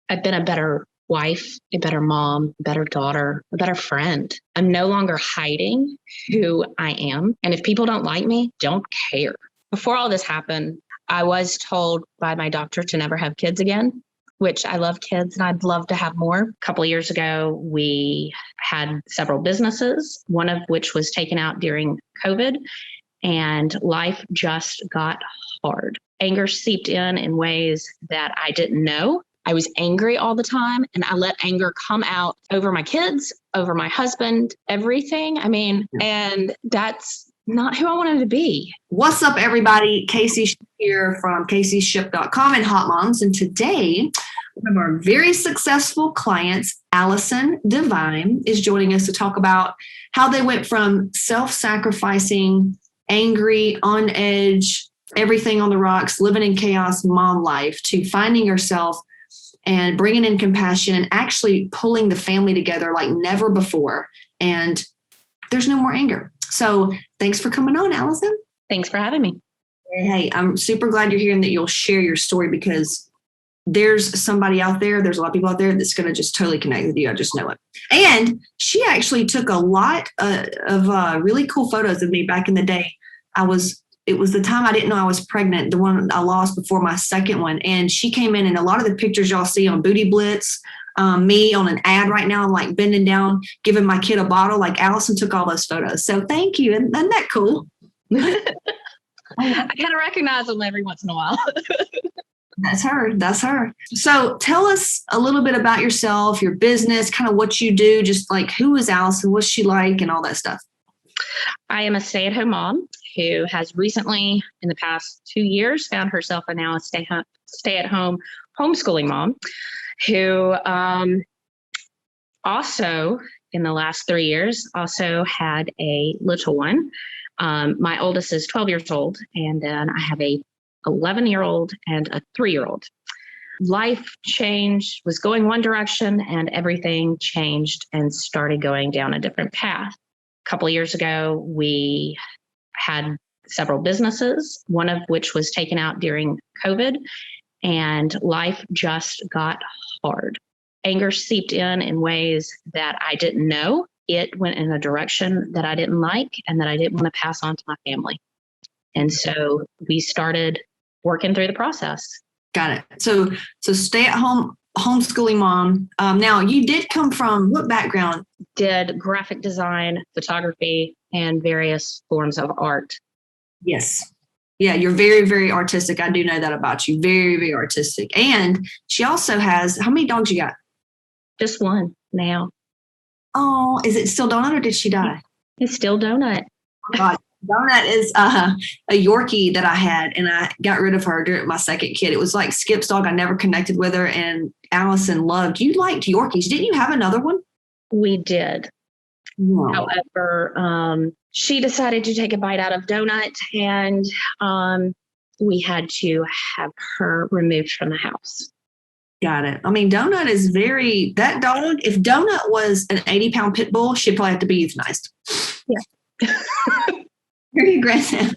I've been a better wife, a better mom, a better daughter, a better friend. I'm no longer hiding who I am. And if people don't like me, don't care. Before all this happened, I was told by my doctor to never have kids again, which I love kids and I'd love to have more. A couple of years ago, we had several businesses, one of which was taken out during COVID, and life just got hard. Anger seeped in ways that I didn't know. I was angry all the time, and I let anger come out over my kids, over my husband, everything. And that's not who I wanted to be. What's up, everybody? Casey here from CaseyShip.com and Hot Moms. And today, one of our very successful clients, Allison DeVine, is joining us to talk about how they went from self-sacrificing, angry, on edge, everything on the rocks, living in chaos mom life, to finding herself and bringing in compassion and actually pulling the family together like never before. And there's no more anger. So thanks for coming on, Allison. Thanks for having me. Hey, I'm super glad you're here and that you'll share your story, because there's somebody out there, there's a lot of people out there that's going to just totally connect with you. I just know it. And she actually took a lot of really cool photos of me back in the day. It was the time I didn't know I was pregnant, the one I lost before my second one. And she came in, and a lot of the pictures y'all see on Booty Blitz, me on an ad right now, I'm like bending down, giving my kid a bottle, like Allison took all those photos. So thank you. Isn't that cool? I kind of recognize them every once in a while. That's her. So tell us a little bit about yourself, your business, kind of what you do, just like who is Allison, what's she like, and all that stuff. I am a stay-at-home mom who has recently, in the past 2 years, found herself a stay-at-home homeschooling mom who also, in the last 3 years, also had a little one. My oldest is 12 years old, and then I have a 11-year-old and a 3-year-old. Life changed, was going one direction, and everything changed and started going down a different path. A couple of years ago, we had several businesses, one of which was taken out during COVID, and life just got hard. Anger seeped in ways that I didn't know. It went in a direction that I didn't like and that I didn't want to pass on to my family. And so we started working through the process. Got it. So stay-at-home homeschooling mom. Now, you did come from what background? Did graphic design, photography, and various forms of art. Yes. Yeah, you're very, very artistic. I do know that about you. Very, very artistic. And she also has, how many dogs you got? Just one now. Oh, is it still Donut or did she die? It's still Donut. Oh, God. Donut is a Yorkie that I had, and I got rid of her during my second kid. It was like Skip's dog. I never connected with her, and Allison loved. You liked Yorkies. Didn't you have another one? We did. No. However, she decided to take a bite out of Donut, and we had to have her removed from the house. Got it. I mean, Donut is that dog, if Donut was an 80-pound pit bull, she'd probably have to be euthanized. Yeah. Very aggressive.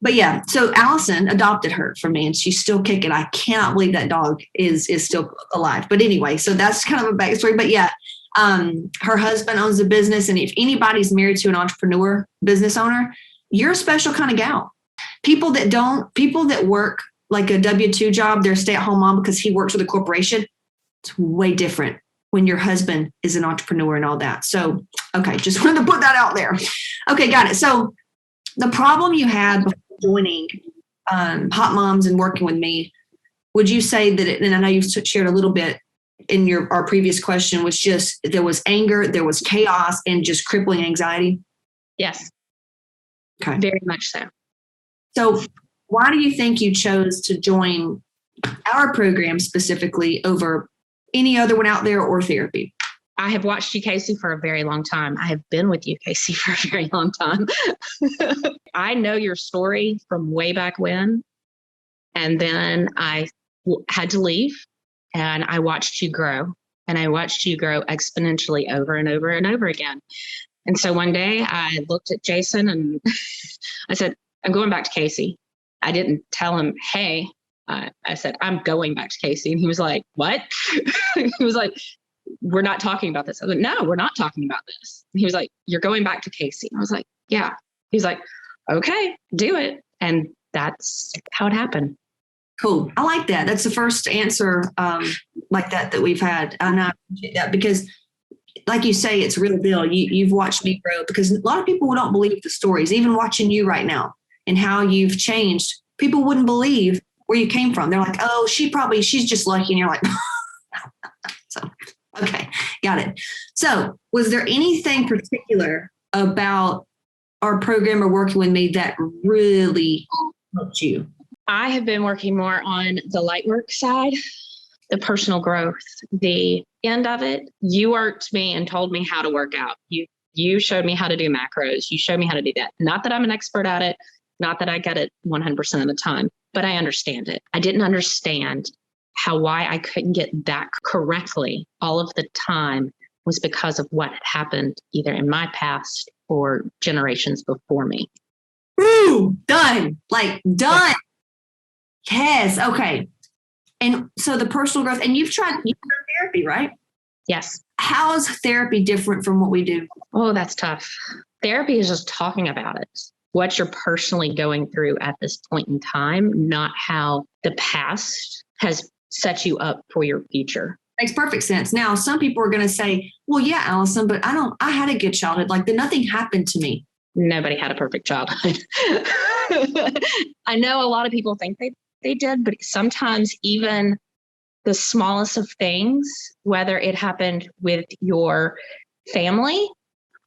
But yeah, so Allison adopted her from me, and she's still kicking. I cannot believe that dog is still alive. But anyway, so that's kind of a backstory. But yeah, her husband owns a business, and if anybody's married to an entrepreneur, business owner, you're a special kind of gal. People that work like a W-2 job, they're a stay-at-home mom because he works with a corporation. It's way different when your husband is an entrepreneur and all that. So, okay, just wanted to put that out there. Okay, got it. So the problem you had before joining Hot Moms and working with me, would you say that, and I know you've shared a little bit in our previous question, was just there was anger, there was chaos, and just crippling anxiety? Yes. Okay. Very much so. So why do you think you chose to join our program specifically over any other one out there or therapy? I have watched you, Casey, for a very long time. I have been with you, Casey, for a very long time. I know your story from way back when. And then I had to leave, and I watched you grow. And I watched you grow exponentially over and over and over again. And so one day I looked at Jason and I said, I'm going back to Casey. I didn't tell him, hey, I said, I'm going back to Casey. And he was like, what? He was like, we're not talking about this. I was like, no, we're not talking about this. And he was like, you're going back to Casey. I was like, yeah. He's like, okay, do it. And that's how it happened. Cool. I like that. That's the first answer like that we've had. And I appreciate that because, like you say, it's real deal. You've watched me grow because a lot of people don't believe the stories, even watching you right now and how you've changed. People wouldn't believe where you came from. They're like, oh, she's just lucky. And you're like, so, okay, got it. So was there anything particular about our program or working with me that really helped you? I have been working more on the light work side, the personal growth, the end of it. You worked me and told me how to work out. You showed me how to do macros. You showed me how to do that. Not that I'm an expert at it, not that I get it 100% of the time, but I understand it. I didn't understand why I couldn't get that correctly all of the time was because of what had happened either in my past or generations before me. Ooh, done. Like done. Yes. Okay. And so the personal growth, and you've tried therapy, right? Yes. How is therapy different from what we do? Oh, that's tough. Therapy is just talking about it, what you're personally going through at this point in time, not how the past has set you up for your future. Makes perfect sense. Now, some people are going to say, well, yeah, Allison, but I had a good childhood. Like nothing happened to me. Nobody had a perfect childhood. I know a lot of people think they did, but sometimes even the smallest of things, whether it happened with your family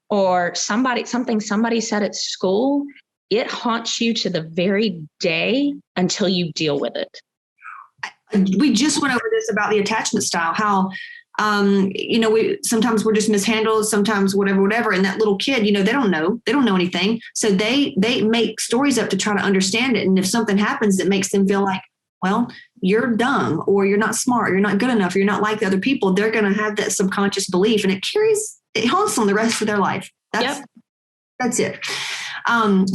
or something somebody said at school, it haunts you to the very day until you deal with it. We just went over this about the attachment style, how, sometimes we're just mishandled, sometimes whatever. And that little kid, they don't know anything. So they make stories up to try to understand it. And if something happens that makes them feel like, well, you're dumb or you're not smart, or you're not good enough, or you're not like the other people, they're going to have that subconscious belief and it haunts them the rest of their life. That's it.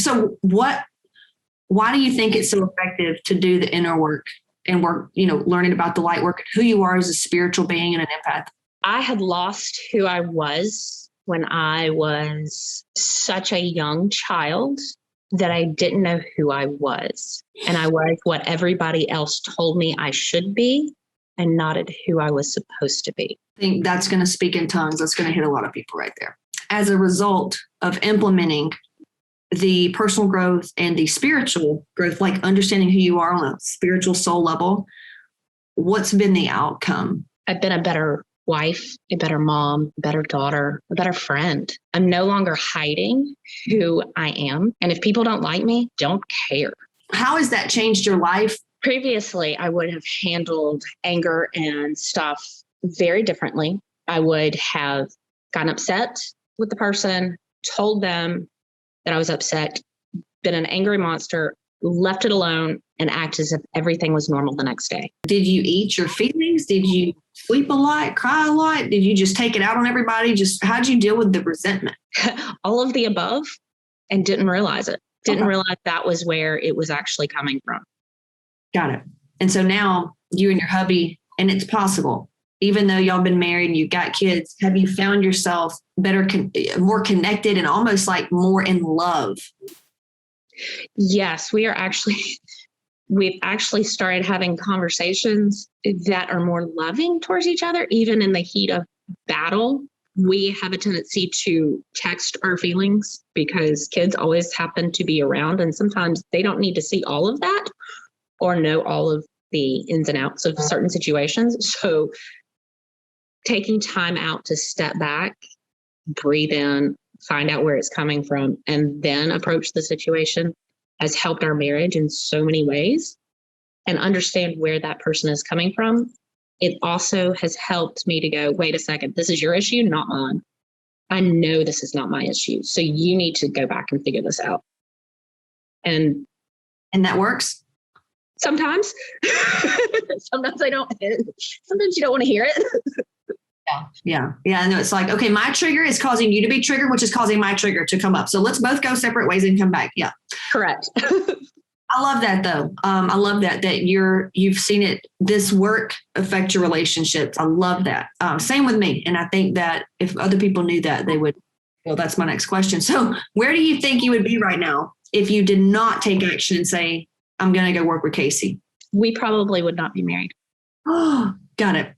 So why do you think it's so effective to do the inner work and work, learning about the light work, who you are as a spiritual being and an empath? I had lost who I was when I was such a young child that I didn't know who I was. And I was what everybody else told me I should be and not who I was supposed to be. I think that's going to speak in tongues. That's going to hit a lot of people right there. As a result of implementing the personal growth and the spiritual growth, like understanding who you are on a spiritual soul level, what's been the outcome? I've been a better wife, a better mom, a better daughter, a better friend. I'm no longer hiding who I am. And if people don't like me, don't care. How has that changed your life? Previously, I would have handled anger and stuff very differently. I would have gotten upset with the person, told them that I was upset, been an angry monster, left it alone, and act as if everything was normal the next day. Did you eat your feelings? Did you sleep a lot, cry a lot? Did you just take it out on everybody? How'd you deal with the resentment? All of the above, and didn't realize it. Didn't realize that was where it was actually coming from. Got it. And so now you and your hubby, and it's possible, even though y'all been married and you've got kids, have you found yourself better, more connected and almost like more in love? Yes, we've actually started having conversations that are more loving towards each other, even in the heat of battle. We have a tendency to text our feelings because kids always happen to be around, and sometimes they don't need to see all of that or know all of the ins and outs of certain situations. So taking time out to step back, breathe in, find out where it's coming from, and then approach the situation has helped our marriage in so many ways, and understand where that person is coming from. It also has helped me to go, wait a second, this is your issue, not mine. I know this is not my issue. So you need to go back and figure this out. And that works? Sometimes. Sometimes I don't. Sometimes you don't want to hear it. Yeah. I know. It's like, okay, my trigger is causing you to be triggered, which is causing my trigger to come up. So let's both go separate ways and come back. Yeah. Correct. I love that though. I love that you've seen this work affect your relationships. I love that. Same with me. And I think that if other people knew that, they would. Well, that's my next question. So where do you think you would be right now if you did not take action and say, I'm going to go work with Casey? We probably would not be married. Oh, got it.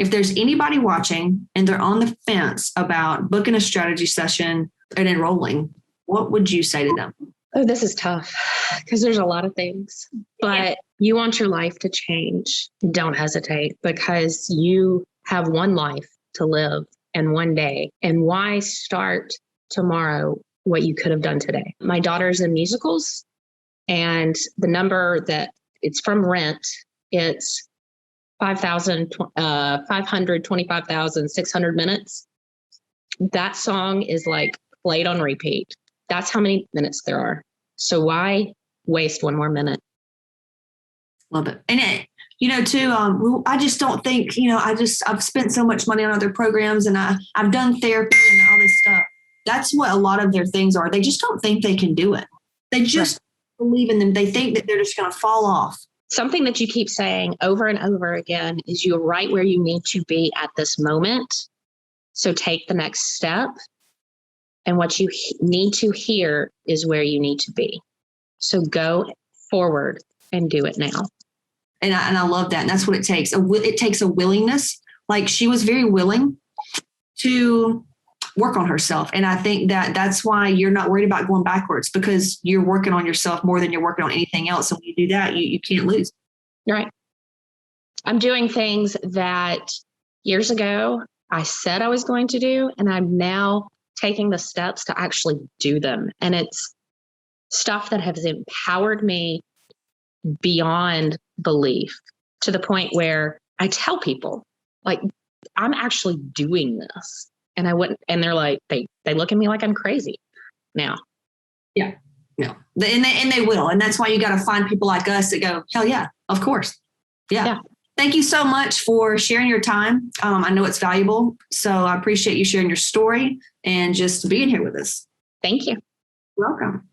If there's anybody watching and they're on the fence about booking a strategy session and enrolling, what would you say to them? Oh, this is tough because there's a lot of things, but you want your life to change. Don't hesitate because you have one life to live and one day. And why start tomorrow what you could have done today? My daughter's in musicals, and the number that it's from Rent, it's 525,600 minutes. That song is like played on repeat. That's how many minutes there are. So why waste one more minute? Love it. And too, I just don't think, I've spent so much money on other programs and I've done therapy and all this stuff. That's what a lot of their things are. They just don't think they can do it. They just believe in them. They think that they're just going to fall off. Something that you keep saying over and over again is you're right where you need to be at this moment. So take the next step. And what you need to hear is where you need to be. So go forward and do it now. And I love that. And that's what it takes. It takes a willingness. Like she was very willing to work on herself. And I think that that's why you're not worried about going backwards, because you're working on yourself more than you're working on anything else. And when you do that, you can't lose. You're right. I'm doing things that years ago I said I was going to do, and I'm now taking the steps to actually do them. And it's stuff that has empowered me beyond belief, to the point where I tell people, like, I'm actually doing this. And and they're like, they look at me like I'm crazy now. Yeah. No. And they will. And that's why you got to find people like us that go, hell yeah, of course. Yeah. Thank you so much for sharing your time. I know it's valuable. So I appreciate you sharing your story and just being here with us. Thank you. You're welcome.